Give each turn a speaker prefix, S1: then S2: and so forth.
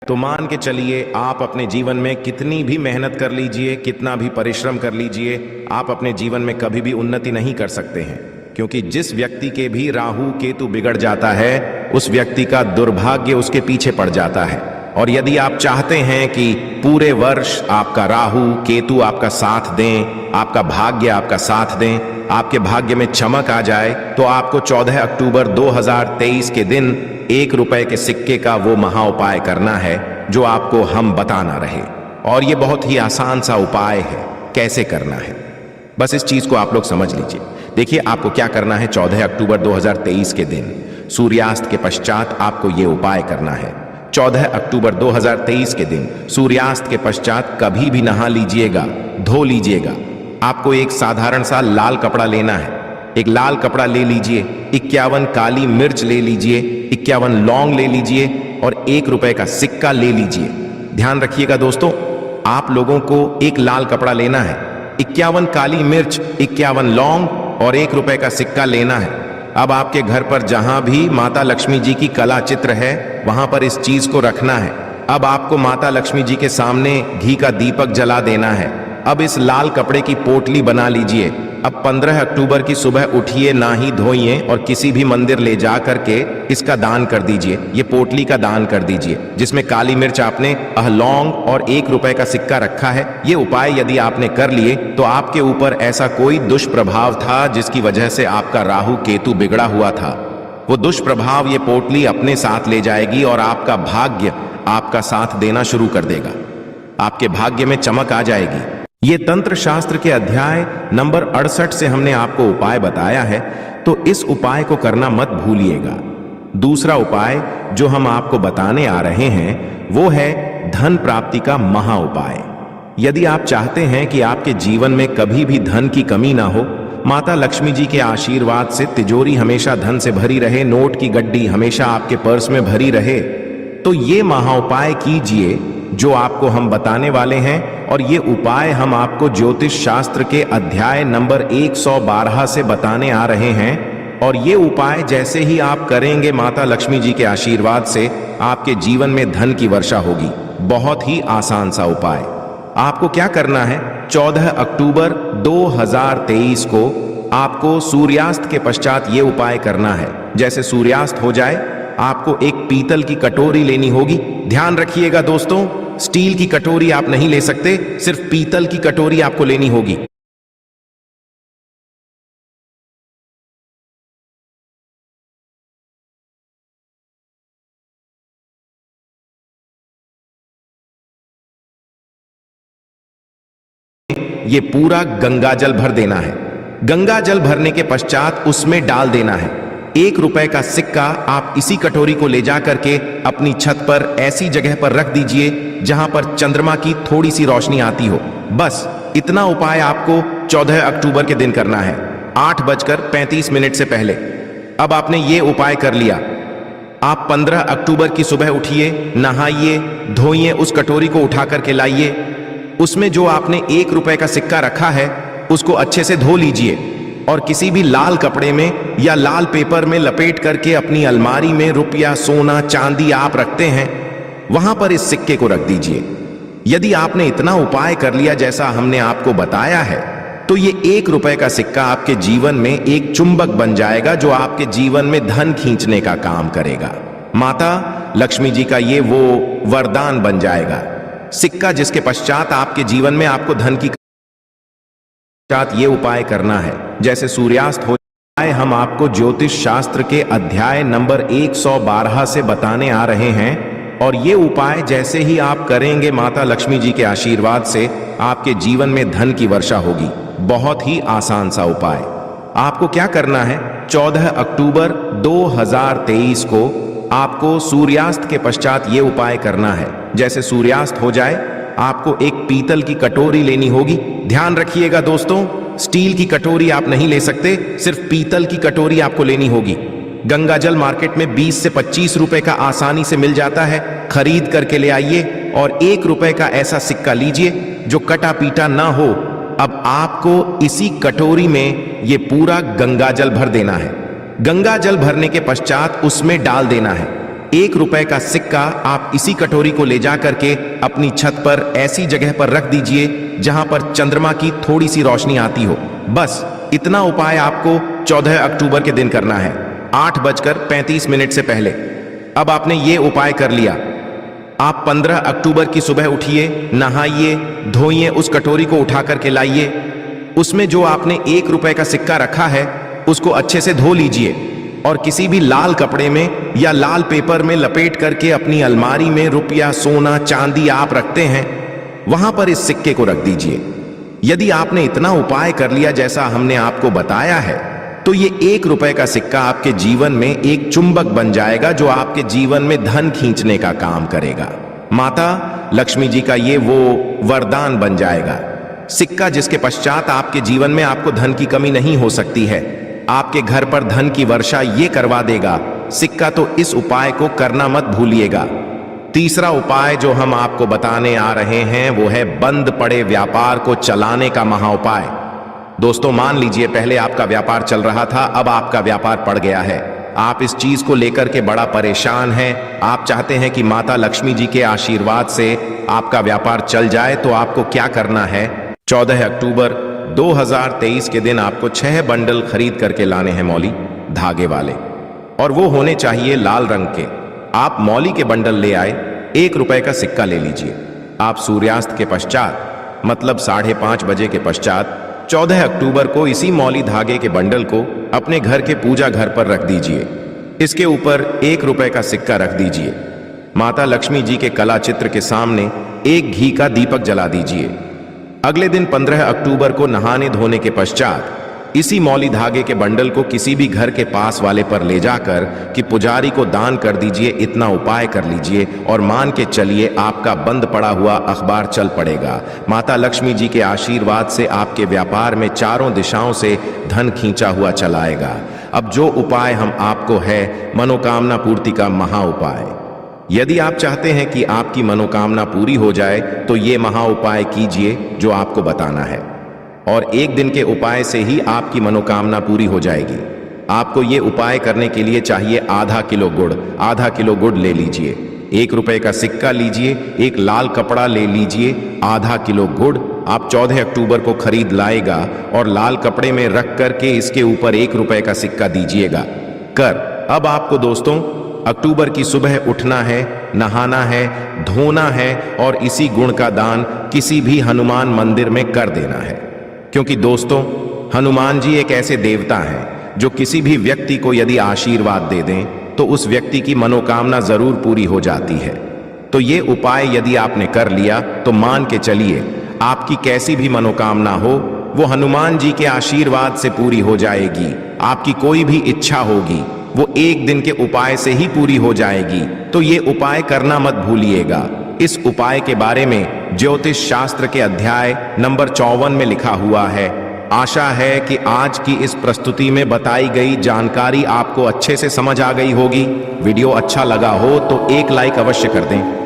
S1: तो मान के चलिए आप अपने जीवन में कितनी भी मेहनत कर लीजिए, कितना भी परिश्रम कर लीजिए, आप अपने जीवन में कभी भी उन्नति नहीं कर सकते हैं। क्योंकि जिस व्यक्ति के भी राहु केतु बिगड़ जाता है, उस व्यक्ति का दुर्भाग्य उसके पीछे पड़ जाता है। और यदि आप चाहते हैं कि पूरे वर्ष आपका राहु केतु आपका साथ दें, आपका भाग्य आपका साथ दें, आपके भाग्य में चमक आ जाए, तो आपको 14 अक्टूबर 2023 के दिन 1 रुपए के सिक्के का वो महा उपाय करना है जो आपको हम बताना रहे। और ये बहुत ही आसान सा उपाय है। कैसे करना है, बस इस चीज को आप लोग समझ लीजिए। देखिए, आपको क्या करना है। 14 अक्टूबर 2023 के दिन सूर्यास्त के पश्चात आपको ये उपाय करना है। 14 अक्टूबर 2023 के दिन सूर्यास्त के पश्चात कभी भी नहा लीजिएगा, धो लीजिएगा। आपको एक साधारण सा लाल कपड़ा लेना है। एक लाल कपड़ा ले लीजिए, 51 काली मिर्च ले लीजिए, 51 लौंग ले लीजिए और 1 रुपए का सिक्का ले लीजिए। ध्यान रखिएगा दोस्तों, आप लोगों को एक लाल कपड़ा लेना है, 51 काली मिर्च, 51 लौंग और 1 रुपए का सिक्का लेना है। अब आपके घर पर जहां भी माता लक्ष्मी जी की कला चित्र है, वहां पर इस चीज को रखना है। अब आपको माता लक्ष्मी जी के सामने घी का दीपक जला देना है। अब इस लाल कपड़े की पोटली बना लीजिए। अब 15 अक्टूबर की सुबह उठिए, नहाइए धोइए और किसी भी मंदिर ले जा करके इसका दान कर दीजिए। ये पोटली का दान कर दीजिए जिसमें काली मिर्च आपने, लौंग और 1 रुपए का सिक्का रखा है। ये उपाय यदि आपने कर लिए तो आपके ऊपर ऐसा कोई दुष्प्रभाव था जिसकी वजह से आपका राहु केतु बिगड़ा हुआ था, वो दुष्प्रभाव ये पोटली अपने साथ ले जाएगी और आपका भाग्य आपका साथ देना शुरू कर देगा। आपके भाग्य में चमक आ जाएगी। ये तंत्र शास्त्र के अध्याय नंबर 68 से हमने आपको उपाय बताया है, तो इस उपाय को करना मत भूलिएगा। दूसरा उपाय जो हम आपको बताने आ रहे हैं वो है धन प्राप्ति का महा उपाय। यदि आप चाहते हैं कि आपके जीवन में कभी भी धन की कमी ना हो, माता लक्ष्मी जी के आशीर्वाद से तिजोरी हमेशा धन से भरी रहे, नोट की गड्डी हमेशा आपके पर्स में भरी रहे, तो ये महा उपाय कीजिए जो आपको हम बताने वाले हैं। और ये उपाय हम आपको ज्योतिष शास्त्र के अध्याय नंबर 112 से बताने आ रहे हैं। और ये उपाय जैसे ही आप करेंगे, माता लक्ष्मी जी के आशीर्वाद से आपके जीवन में धन की वर्षा होगी। बहुत ही आसान सा उपाय। आपको क्या करना है, 14 अक्टूबर 2023 को आपको सूर्यास्त के पश्चात ये उपाय करना है। जैसे सूर्यास्त हो जाए, आपको एक पीतल की कटोरी लेनी होगी। ध्यान रखिएगा दोस्तों, स्टील की कटोरी आप नहीं ले सकते, सिर्फ पीतल की कटोरी आपको लेनी होगी। ये पूरा गंगा जल भर देना है। गंगा जल भरने के पश्चात उसमें डाल देना है 1 रुपए का सिक्का। आप इसी कटोरी को ले जा करके अपनी छत पर ऐसी जगह पर रख दीजिए जहां पर चंद्रमा की थोड़ी सी रोशनी आती हो। बस इतना उपाय आपको 14 अक्टूबर के दिन करना है, 8:35 से पहले। अब आपने ये उपाय कर लिया। आप 15 अक्टूबर की सुबह उठिए, नहाइए धोइए, उस कटोरी को उठा करके लाइए। उसमें जो आपने 1 रुपए का सिक्का रखा है उसको अच्छे से धो लीजिए और किसी भी लाल कपड़े में या लाल पेपर में लपेट करके अपनी अलमारी में रुपया, सोना, चांदी आप रखते हैं, वहां पर इस सिक्के को रख दीजिए। यदि आपने इतना उपाय कर लिया जैसा हमने आपको बताया है, तो ये 1 रुपए का सिक्का आपके जीवन में एक चुंबक बन जाएगा जो आपके जीवन में धन खींचने का काम करेगा। माता लक्ष्मी जी का ये वो वरदान बन जाएगा सिक्का, जिसके पश्चात आपके जीवन में आपको धन की ये उपाय करना है। जैसे सूर्यास्त हो जाए, हम आपको ज्योतिष शास्त्र के अध्याय नंबर 112 से बताने आ रहे हैं। और ये उपाय जैसे ही आप करेंगे, माता लक्ष्मी जी के आशीर्वाद से आपके जीवन में धन की वर्षा होगी। बहुत ही आसान सा उपाय। आपको क्या करना है, 14 अक्टूबर 2023 को आपको सूर्यास्त के पश्चात ये उपाय करना है। जैसे सूर्यास्त हो जाए, आपको एक पीतल की कटोरी लेनी होगी। ध्यान रखिएगा दोस्तों, स्टील की कटोरी आप नहीं ले सकते, सिर्फ पीतल की कटोरी आपको लेनी होगी। गंगा जल मार्केट में 20 से 25 रुपए का आसानी से मिल जाता है, खरीद करके ले आइए और 1 रुपए का ऐसा सिक्का लीजिए जो कटा पीटा ना हो। अब आपको इसी कटोरी में ये पूरा गंगा जल भर देना है। गंगा जल भरने के पश्चात उसमें डाल देना है ₹1 का सिक्का आप इसी कटोरी को ले जा करके अपनी छत पर ऐसी जगह पर रख दीजिए जहां पर चंद्रमा की थोड़ी सी रोशनी आती हो। बस इतना उपाय आपको 14 अक्टूबर के दिन करना है, 8:35 से पहले। अब आपने ये उपाय कर लिया। आप 15 अक्टूबर की सुबह उठिए, नहाइए, धोइए, उस कटोरी को उठा करके लाइए। उसमें जो आपने ₹1 का सिक्का रखा है उसको अच्छे से धो लीजिए और किसी भी लाल कपड़े में या लाल पेपर में लपेट करके अपनी अलमारी में रुपया, सोना, चांदी आप रखते हैं वहां पर इस सिक्के को रख दीजिए। यदि आपने इतना उपाय कर लिया जैसा हमने आपको बताया है तो ये ₹1 का सिक्का आपके जीवन में एक चुंबक बन जाएगा जो आपके जीवन में धन खींचने का काम करेगा। माता लक्ष्मी जी का ये वो वरदान बन जाएगा। सिक्का जिसके पश्चात आपके जीवन में आपको धन की कमी नहीं हो सकती है, आपके घर पर धन की वर्षा ये करवा देगा सिक्का। तो इस उपाय को करना मत भूलिएगा। तीसरा उपाय जो हम आपको बताने आ रहे हैं वो है बंद पड़े व्यापार को चलाने का महाउपाय। दोस्तों मान लीजिए पहले आपका व्यापार चल रहा था, अब आपका व्यापार पड़ गया है। आप इस चीज को लेकर के बड़ा परेशान हैं। आप चाहते हैं कि माता लक्ष्मी जी के आशीर्वाद से आपका व्यापार चल जाए। तो आपको क्या करना है, 14 अक्टूबर 2023 के दिन आपको 6 बंडल खरीद करके लाने हैं मौली धागे वाले, और वो होने चाहिए लाल रंग के। आप मौली के बंडल ले आए, ₹1 का सिक्का ले लीजिए। आप सूर्यास्त के पश्चात मतलब 5:30 बजे के पश्चात 14 अक्टूबर को इसी मौली धागे के बंडल को अपने घर के पूजा घर पर रख दीजिए। इसके ऊपर ₹1 का सिक्का रख दीजिए। माता लक्ष्मी जी के कला चित्र के सामने एक घी का दीपक जला दीजिए। अगले दिन 15 अक्टूबर को नहाने धोने के पश्चात इसी मौली धागे के बंडल को किसी भी घर के पास वाले पर ले जाकर कि पुजारी को दान कर दीजिए। इतना उपाय कर लीजिए और मान के चलिए आपका बंद पड़ा हुआ अखबार चल पड़ेगा। माता लक्ष्मी जी के आशीर्वाद से आपके व्यापार में चारों दिशाओं से धन खींचा हुआ चलाएगा। अब जो उपाय हम आपको है मनोकामना पूर्ति का महा उपाय। यदि आप चाहते हैं कि आपकी मनोकामना पूरी हो जाए तो ये महा उपाय कीजिए जो आपको बताना है, और एक दिन के उपाय से ही आपकी मनोकामना पूरी हो जाएगी। आपको ये उपाय करने के लिए चाहिए आधा किलो गुड़। आधा किलो गुड़ ले लीजिए, ₹1 का सिक्का लीजिए, एक लाल कपड़ा ले लीजिए, आधा किलो गुड़ आप 14 अक्टूबर को खरीद लाएगा और लाल कपड़े में रख करके इसके ऊपर ₹1 का सिक्का दीजिएगा। अब आपको दोस्तों अक्टूबर की सुबह उठना है, नहाना है, धोना है और इसी गुण का दान किसी भी हनुमान मंदिर में कर देना है। क्योंकि दोस्तों हनुमान जी एक ऐसे देवता हैं जो किसी भी व्यक्ति को यदि आशीर्वाद दे दें तो उस व्यक्ति की मनोकामना जरूर पूरी हो जाती है। तो ये उपाय यदि आपने कर लिया तो मान के चलिए आपकी कैसी भी मनोकामना हो वो हनुमान जी के आशीर्वाद से पूरी हो जाएगी। आपकी कोई भी इच्छा होगी वो एक दिन के उपाय से ही पूरी हो जाएगी। तो ये उपाय करना मत भूलिएगा। इस उपाय के बारे में ज्योतिष शास्त्र के अध्याय नंबर 54 में लिखा हुआ है। आशा है कि आज की इस प्रस्तुति में बताई गई जानकारी आपको अच्छे से समझ आ गई होगी। वीडियो अच्छा लगा हो तो एक लाइक अवश्य कर दें।